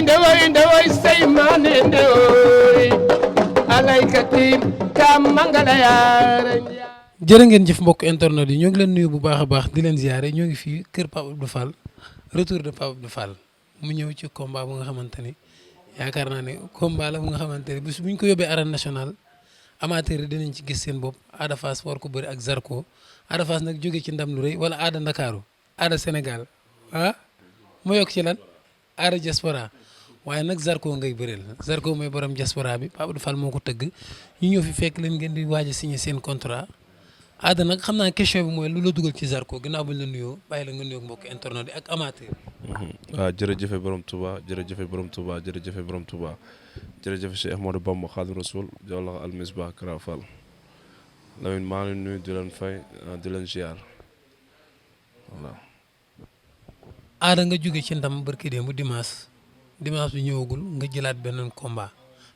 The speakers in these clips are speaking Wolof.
ndewoy say mane ndewoy alaykati kam mangala yaara jërë ngeen jëf mbokk internet yi ñoo ngi leen nuyu bu baax a baax di leen ziare ñoo ngi fii kër Pape Abdou Fall retour de Pape Abdou Fall mu ñëw ci combat bu nga xamante ni yaakaar naa ne combat la bu nga xamante ni bis bu ñu ko yóbbee arène nationale amateur yi dinañ ci gis seen bopp Ada Fass war ko bëri ak Zarko Ada Fass nag jóge ci ndam lu rëy wala Ada Ndakaaru Ada Sénégal mu yokk ci lan Ada diaspora waaye nag Zarko ngay bëreel Zarko mooy borom diaspora bi Pape Abdou Fall moo ko tëgg ñu ñëw fi fekk leen ngeen di waaj a signé seen contrat Ada nag xam naa question bi mooy lu la dugal ci Zarko ginnaaw buñ la nuyoo bàyyi la nga nuyoo mbokk internet yi ak amateur. waaw jërëjëf borom Touba jërëjëf borom Touba jërëjëf borom Touba jërëjëf Cheikh Ahmadou Bamba Khadimou Rassoul Jawlax Al Misbah Kara Fall Lamine maa ngi leen nuyu di leen fay di leen ziar voilà. Ada nga jóge ci ndam barki démb bu dimanche bi ñëwagul nga jëlaat beneen combat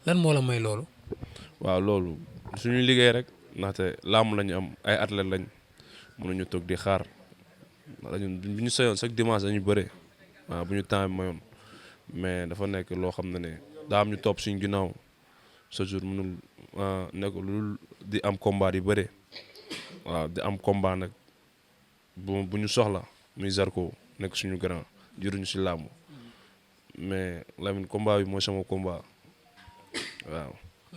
lan moo la may loolu. waaw loolu suñu liggéey rek ndaxte làmb lañu am ay athlètes lañ mënuñu toog di xaar bu ñu soyoon chaque dimanche dañu bëre waaw bu ñu temps mayoon mais dafa nekk loo xam ne daa am ñu topp suñu ginnaaw ce jour mënul nekk lu di am combat di bëre waaw di am combat nag bu ñu soxla muy Zarko nekk suñu grand juruñu si làmb mais Lamine combat bi mooy sama combat waaw.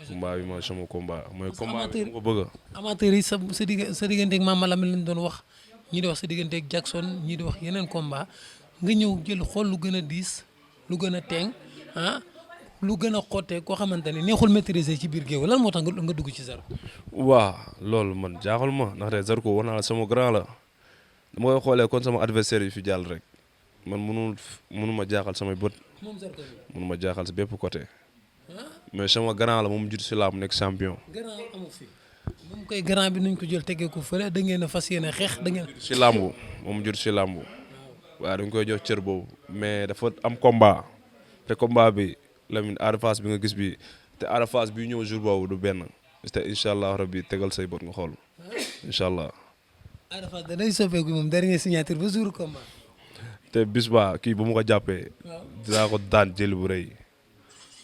combat bi mooy sama combat mooy combat bi ko bëgg amateur yi sa digganteeg Mama Lamine lañ doon wax ñii di wax sa digganteeg Jackson ñii di wax yeneen combat nga ñëw jël xool lu gën a diis lu gën a teeng lu gën a xottee koo xamante ne neexul maîtriser ci biir géew lan moo tax nga dugg ci Zarko. waaw loolu man jaaxal ma ndaxte Zarko war naa la sama grand la dama koy xoolee kon sama adversaire yi fi jàll rek man mënu ma jaaxal samay bët. moom Zarko mënu ma jaaxal si bépp côté. mais sama grand la moom jut si laa mu nekk champion. grand amu fi moom koy grand bi nuñ ko jël tegee ko fële da ngeen a fas yéene xeex da ngeen. si làmbu moom jut si làmbu waaw dañ koy jox cër boobu mais dafa am combat te combat bi Lamine Ada Fass bi nga gis bi te Ada Fass bi ñëw jour boobu du benn te incha allah rabbi tegal say bët nga xool incha allah. Ada Fass da day soppeeku moom dernier signature ba jour combat. te bis ba kii bu ma ko jàppee. dinaa ko daan jëli bu rëy.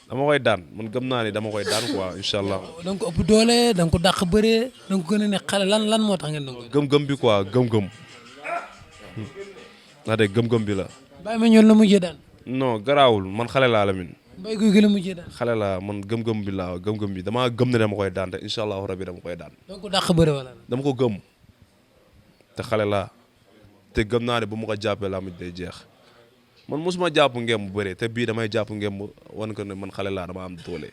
dama koy daan man gëm naa ni dama koy daan quoi incha allah. da nga ko ëpp doole da nga ko dàq bëree da nga ko gën a ne xale lan moo tax ngeen doon. gëm-gëm bi quoi gëm-gëm. ndax de gëm-gëm bi la. bàyyi ma ñoom la mujjee daan. non garaawul man xale laa Lamine. mbay guy gi la mujjee daan. xale laa man gëm-gëm bi laa gëm-gëm bi damaa gëm ne dama koy daan te incha allahu rabi dama koy daan. da nga ko dàq bëree wala. dama ko gëm te xale laa te gëm naa ne bu ma ko jàppee laa mujj day jeex. man mosuma jàpp ngem bu bëree te bii damay jàpp ngem bu wan ko ne man xale laa dama am doole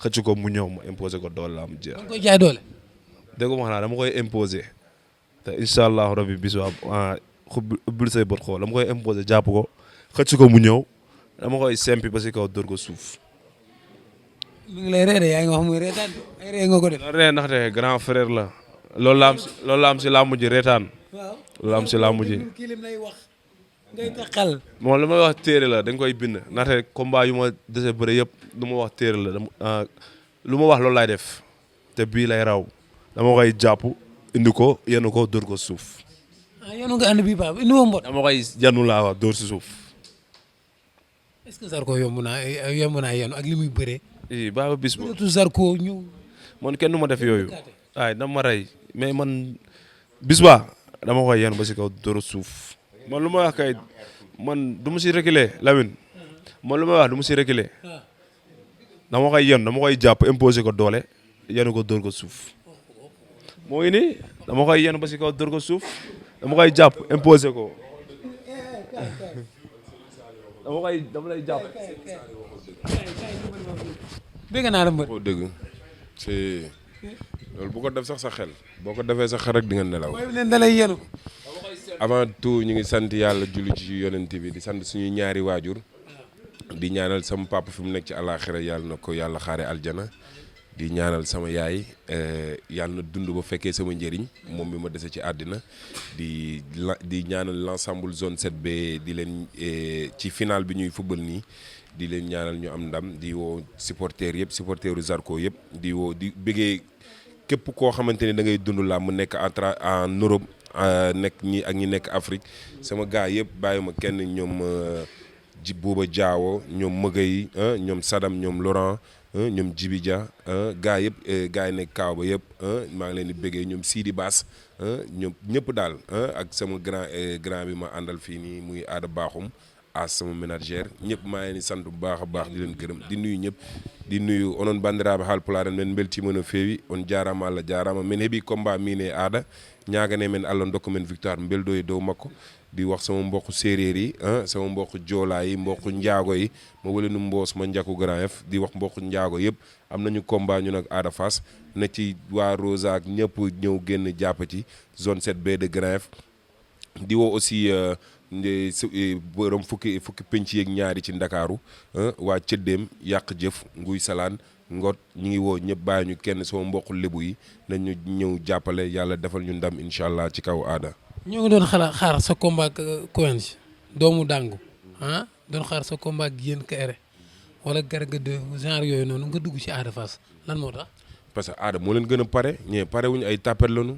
xëcc ko mu ñëw ma imposé ko doole la am jeex. da nga koy jaay doole. dégg nga wax dama koy imposé te incha allahu rabi bis waa ubbil say bët xool dama koy imposé jàpp ko xëcc ko mu ñëw dama koy sempi ba si kaw dóor ko suuf. mi ngi lay reede yaa ngi wax muy reetaan ay ree nga ko def. ree ndaxte grand frère la loolu la am si làmb ji reetaan. waaw loolu la am si làmb ji. kii lim lay wax. ngay taxal. moom li may wax téere la dañ koy bind ndaxte combat yu ma dese bëre yëpp lu ma wax téere la lu ma wax loolu laay def te bii lay raw dama koy jàpp indi ko yenu ko dóor ko suuf. yenu nga andi bii baax indi woo mbot. dama koy yenu laa wax dóor si suuf. est-ce que Zarko yomb naa yenu ak li muy bëree. baax bis ba bëreetu Zarko ñëw. man kenn du ma def yooyu. waaye dama ma rey mais man bis ba dama koy yenu ba si kaw dóor suuf. man lu ma wax kay man du ma si reculer Lamine man lu ma wax du ma si reculer dama koy yenu dama koy jàpp imposer ko doole yenu ko dóor ko suuf moo ngi nii dama koy yenu ba si kaw dóor ko suuf dama koy jàpp imposer ko dama lay jàpp. dégg naa la mbër. boo dëgg ci loolu bu ko def sax sa xel boo ko defee sa xel rek di nga nelaw. mooy leen da lay yenu. avant tout ñu ngi sant yàlla julli ci yonent bi di sant suñuy ñaari waajur di ñaanal sama papa fi mu nekk ci àllaaxira yàlla na ko yàlla xaare aljana di ñaanal sama yaay yàlla na dund ba fekkee sama njëriñ moom mi ma dese ci àddina di ñaanal l'ensemble zone 7B di leen ci final bi ñuy football nii di leen ñaanal ñu am ndam di woo supporters yëpp supporteru Zarko yëpp di woo di bëggee képp koo xamante ni da ngay dund laa mu nekk en Europe nekk ñi ak ñi nekk Afrique sama gars yëpp bàyyi ma kenn ñoom ji Bouba Diawo ñoom Mëgay ñoom Sadam ñoom Laurent ñoom Djibi Dia gaa yëpp gaa yi nekk kaaw ba yëpp maa ngi leen di bëggee ñoom Sidi Bass ñoom ñëpp daal ak sama grand bi ma àndal fii nii muy Aada Baaxum as sama ménagère ñëpp maa ngi leen di sant bu baax a baax di leen gërëm di nuyu ñëpp di nuyu onon bandiraɓe haalpulaar men beltima no feewi on jarama Allah jarama min heeɓi combat min e Aada ñagane men Allah dokka men victoire belɗo e dow makko di wax sama mbokk séeréer yi sama mbokk joolaa yi mbokk njaago yi ma wala nu mboos ma njaku Grand F di wax mbokk njaago yëpp am nañu combat ñu nag Ada Fass na ci waa Rosa ak ñëpp ñëw génn jàpp ci zone 7B de Grand F di woo aussi borom fukki penc yeeg ñaari ci Ndakaaru waa Cëddeem yàq jëf nguy salaan ngot ñi ngi woo ñëpp bàyyi ñu kenn sama mbokk lébu yi nañu ñëw jàppale yàlla defal ñu ndam incha allah ci kaw Aada. ñoo ngi doon xaar sa combat ak Quench doomu dàngu doon xaar sa combat ak yéen Kairé wala Garga de genre yooyu noonu nga dugg ci Ada Fass lan moo tax. parce que Aada moo leen gën a pare ñee pare wuñu ay tapet lañu.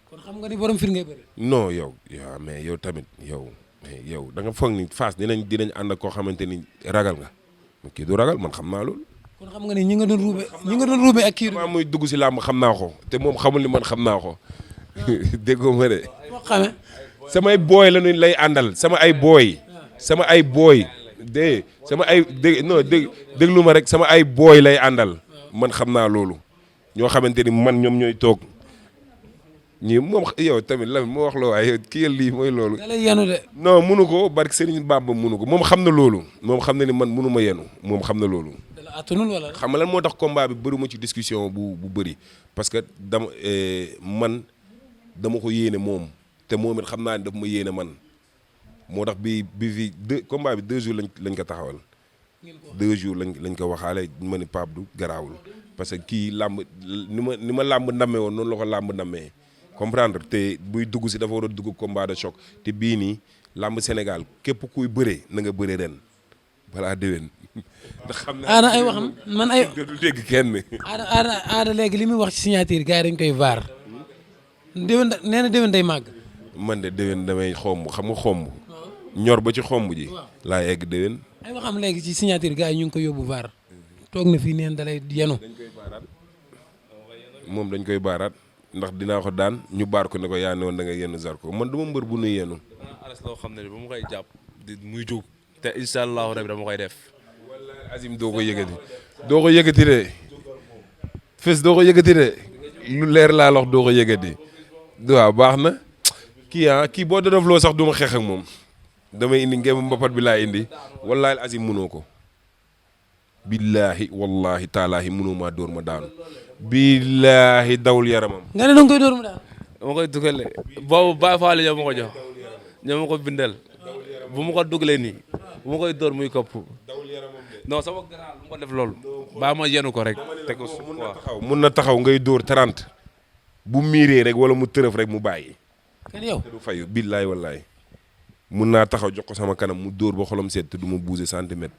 kon xam nga ni borom fir ngay bëri. non yow mais yow tamit yow da nga foog ni Fass dinañ ànd ak koo xamante ni ragal nga kii du ragal man xam naa loolu. kon xam nga ni ñi nga doon ruube ak kii. maa muy dugg si làmb xam naa ko te moom xamul ni man xam naa ko. déggoo ma de. moo xamee. samay booy la ñu lay àndal sama ay booy. déglu ma rek sama ay booy lay àndal. man xam naa loolu. ñoo xamante ni man ñoom ñooy toog ñii moom yow tamit la moo wax loo waaye kii lii mooy loolu. da lay yenu de. non munu ko barke Serigne Bamba munu ko moom xam na loolu. moom xam na ni man munu ma yenu moom xam na loolu. da la attanul wala. xam nga lan moo tax combat bi bëri ma ci discussion bu bëri parce que dama ko yéene moom te moom it xam naa ne daf ma yéene man moo tax bi fi combat bi 2 jours lañ ko taxawal 2 jours lañ ko waxaale ma ni Pape du garaawul parce que kii làmb ni ma làmb nammee woon noonu la ko làmb nammee comprendre te buy dugg si dafa war a dugg combat de choc te bii nii làmb Sénégal képp kuy bëree na nga bëree ren balaa déwén. ndax xam naa Aada ay waxam man ay. du dégg kenn. Aada léegi li muy wax ci signature gars yi dañ koy vaar. déwén nee na déwén day màgg. man de déwén damay xomb xam nga xomb. ñor ba ci xomb ji. laa egg déwén. ay waxam léegi ci signature gars yi ñu ngi ko yóbbu vaar. toog na fii neen dalay yenu. dañ koy baaraat moom dañ koy baaraat ndax dinaa ko daan ñu baar ko ne ko yaa ne woon da nga yenn Zarko man duma mbër bu nuy yenu. aras loo xam ne ba mu koy jàpp di muy jóg te incha allahu rabi dama koy def. wallaahi Azim doo ko yëgati de fes doo ko yëgati de lu leer laa lox doo ko yëgati. waaw baax na kii boo doon loo sax du ma xeex ak moom damay indi ngeen mbapat bi laa indi wallaahi Azim mënoo ko. billaahi wallaahi taalaahi mënoo maa dóor ma daanu. billaahi dawul yaramam. nga ne danga koy dóor mu daanu. dama koy dugalee boobu Baye Fall ñoo ma ko jox ñoo ma ko bindal bu ma ko dugalee nii bu ma koy dóor muy kopp non sama grand lu ma def loolu baa ma yenu ko rek. te ko mun na taxaw ngay dóor 30 bu miiree rek wala mu tërëf rek mu bàyyi. kan yow te du fayu billaahi wallaahi mun naa taxaw jox ko sama kanam mu dóor ba xolam seet te du ma bouger centimètre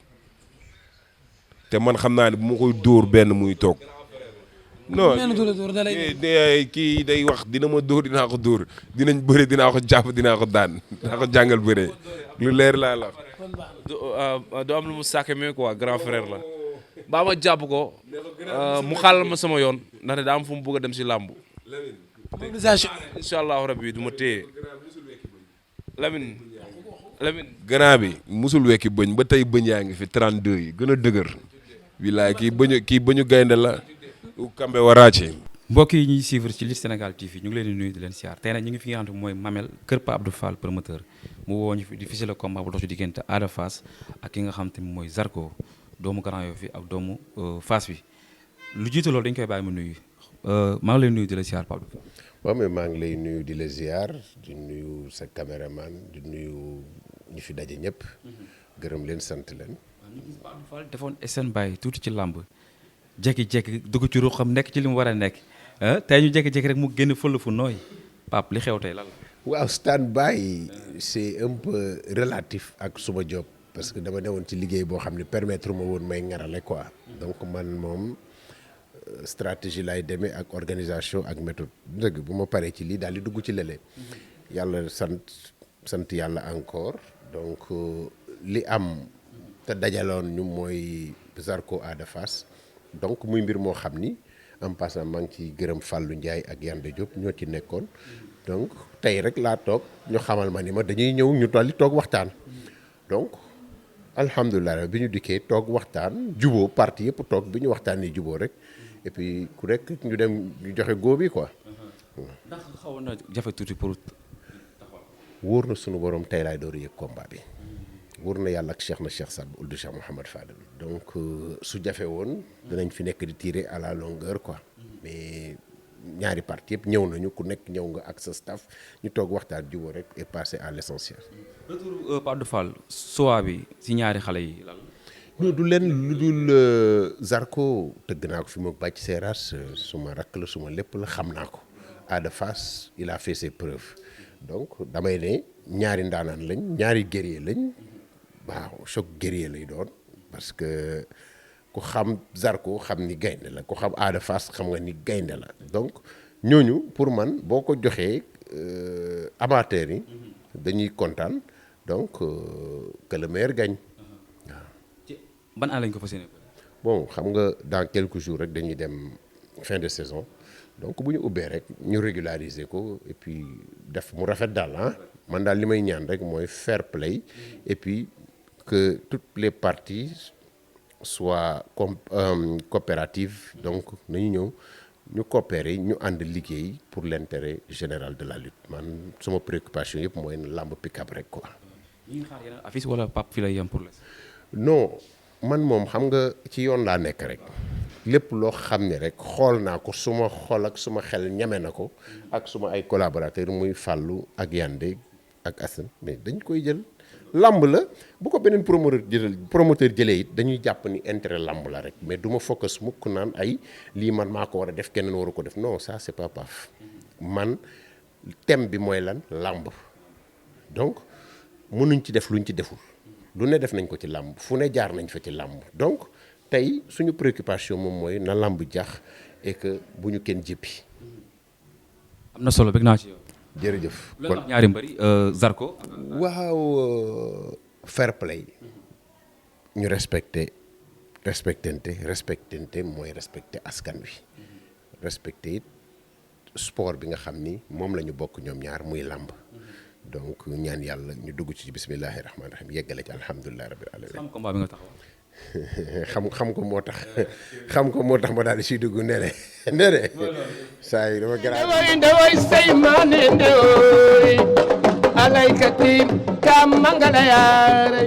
te man xam naa ne bu ma koy dóor benn muy toog. non kii day wax dina ma dóor dinaa ko dóor dinañ bëre dinaa ko jàpp dinaa ko daan dinaa ko jàngal bëre lu leer laa la. du am lu mu sàkke mais quoi grand frère la baa ma jàpp ko mu xaalal ma sama yoon ndaxte daa am fu mu bëgg a dem si làmb. mobilisation. incha allahu rabbi du ma téye Lamine. grand bi musul wekki bëñ ba tey bëñ yaa ngi fi 32 yi gën a dëgër. wilaay kii bëñu gaynde la. Kambe Waraace. mbokk yi ñuy suivre ci Lutte Sénégal TV ñu ngi leen di nuyu di leen siyaar tey nag ñu ngi fi nga xam ne mooy Mamel kër Pa Abdou Fall promoteur mu woo ñu fi di ficelé combat bu dox ci diggante Ada Fass ak ki nga xam te mooy Zarko doomu Grand Yoff fi ak doomu Fass bi lu jiitu loolu dañ koy bàyyi mu nuyu maa ngi lay nuyu di la siyaar Pa Abdou Fall. waaw mais maa ngi lay nuyu di la ziar di nuyu sa caméraman di nuyu ñu fi daje ñëpp. gërëm leen sant leen. waaw ñu gis Pa Abdou Fall defoon stand by tuuti ci làmb jékki-jékki dugg ci ruuxam nekk ci li mu war a nekk tey ñu jékki-jékki rek mu génn fël fu nooy Pape li xew tey lan la. waaw stand by c'est un peu relatif ak suma job parce que dama newoon ci liggéey boo xam ne permettre ma woon may ngarale quoi. donc man moom stratégie lay demee ak organisation ak méthode dëgg bu ma paree ci lii daal di dugg ci lële. yàlla sant yàlla encore donc li am te dajaloon ñu mooy Zarko Ada Fass donc muy mbir moo xam ni en passant maa ngi ci gërëm Fallou Ndiaye ak Yande Diop ñoo ci nekkoon donc tey rek laa toog ñu xamal ma ni ma dañuy ñëw ñu tolli toog waxtaan donc alhamdulilah bi ñu dikkee toog waxtaan juboo parti yëpp toog bi ñu waxtaanee juboo rek et puis ku rek ñu dem ñu joxe góob bi quoi. ndax xawoon na jafe tuuti pour. wóor na sunu borom tey laay door yëg combat bi wóor na yàlla ak Cheikh na Cheikh Saad bu Ould Cheikh Mouhamad Fadel donc su jafe woon dinañ fi nekk di tirer à la longueur quoi mais ñaari parti yëpp ñëw nañu ku nekk ñëw nga ak sa staff ñu toog waxtaan jubóo rek et passer à l'essentiel. retour Pape Abdou Fall choix bi si ñaari xale yi lan. non du leen lu dul Zarko tëgg naa ko fi mu bàcc seeraas suma rakk la suma lépp la xam naa ko Ada Fass il a fait ses preuves donc damay ne ñaari ndaanaan lañ ñaari guerrier lañ waaw choc guerrier lay doon parce que ku xam Zarko xam ni gaynde la ku xam Ada Fass xam nga ni gaynde la donc ñooñu pour man boo ko joxee amateurs yi dañuy kontaan donc que le meilleur gagne waaw. ban an lañ ko fas yéene. bon xam nga dans quelques jours rek dañuy dem fin de saison donc bu ñu ubbee rek ñu régulariser ko et puis def mu rafet daal ah man daal li may ñaan rek mooy fair play et puis que toutes les parties soient coopératives donc nañu ñëw ñu coopérer ñu ànd liggéey pour l'intérêt général de la lutte man sama préoccupation yëpp mooy na làmb pick-up rek quoi. ñu ngi xaar yeneen affiche wala Pape fi lay yem pour l'instant. non man moom xam nga ci yoon laa nekk rek lépp loo xam ne rek xool naa ko suma xol ak suma xel ñeme na ko ak suma ay collaborateurs muy Fallou ak Yande ak Assane mais dañ koy jël lamb la bu ko beneen promoteur jëlee it dañuy jàpp ni intérêt lamb la rek mais du ma focus mukk naan ay lii man maa ko war a def keneen waru ko def non ça c'est pas paf man thème bi mooy lan lamb donc mënuñ ci def luñ ci deful lu ne def nañ ko ci làmb fu ne jaar nañ fa ci làmb donc tey suñu préoccupation moom mooy na làmb jax et que bu ñu kenn jëppi. am na solo bëgg naa ci yow. jërëjëf kon ñaari mbëri Zarko. waaw fair play ñu respectante mooy respecter askan wi respecter it sport bi nga xam ni moom la ñu bokk ñoom ñaar muy làmb. donc ñaan yàlla ñu dugg ci bismillahi rahmaani rahim yeggale ci alhamdulilah rabbil alamin. xam combat bi nga taxaw. xam ko moo tax ma daal di siy dugg ndere saa yi dama garaaw ndewoy say maane ndewoy alaykati kam mangala yaara